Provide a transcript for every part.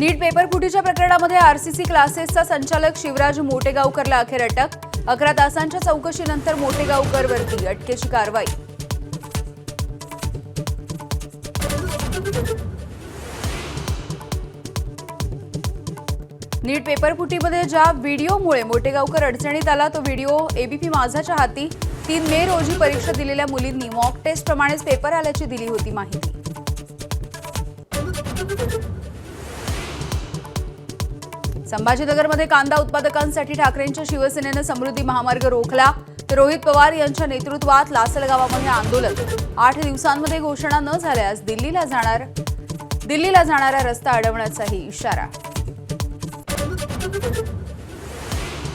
नीट paper फुटीच्या प्रकरणामध्ये RCC क्लासेसचा संचालक शिवराज मोटेगावकरला अखेर अटक। 11 तासांच्या चौकशीनंतर मोटेगावकरवरती अटकेची कारवाई। नीट पेपर फुटीमध्ये ज्या व्हिडिओमुळे मोटेगावकर अडचणीत आला तो व्हिडिओ एबीपी माझाच्या हाती। 3 मे रोजी परीक्षा दिलेल्या मुलींनी मॉक टेस्ट प्रमाणेच पेपर आल्याची दिली होती माहिती। संभाजीनगरमध्ये कांदा उत्पादकांसाठी ठाकरेंच्या शिवसेनेने समृद्धी महामार्ग रोखला। रोहित पवार यांच्या नेतृत्वात लासलगावामध्ये आंदोलन। 8 दिवसांमध्ये घोषणा न झाल्यास दिल्लीला जाणारा रस्ता अडवण्याचाही इशारा।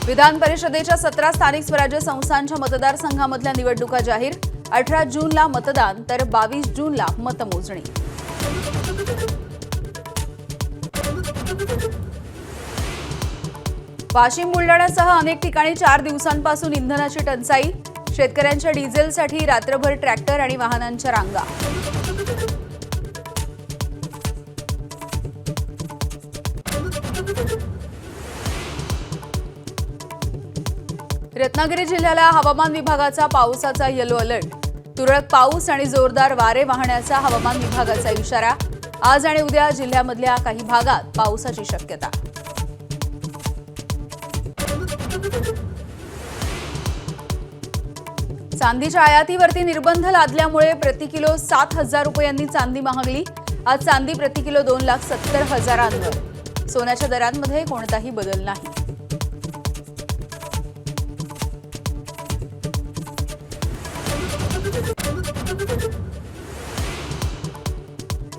विधान परिषदेच्या 17 स्थानिक स्वराज्य संस्थांच्या मतदारसंघामधल्या निवडणुका जाहीर। 18 जूनला मतदान तर 22 जूनला मतमोजणी। वाशिम बुलढाण्यासह अनेक ठिकाणी 4 दिवसांपासून इंधनाची टंचाई। शेतकऱ्यांच्या डिझेलसाठी रात्रभर ट्रॅक्टर आणि वाहनांच्या रांगा। रत्नागिरी जिल्ह्याला हवामान विभागाचा पावसाचा येलो अलर्ट। तुरळक पाऊस आणि जोरदार वारे वाहण्याचा हवामान विभागाचा इशारा। आज आणि उद्या जिल्ह्यामधल्या काही भागात पावसाची शक्यता। चांदीच्या आयातीवरती निर्बंध लादल्यामुळे प्रति किलो 7,000 रुपयांनी चांदी महागली। आज चांदी प्रति किलो 2,70,000 सोन्याच्या दरांमध्ये कोणताही बदल नाही।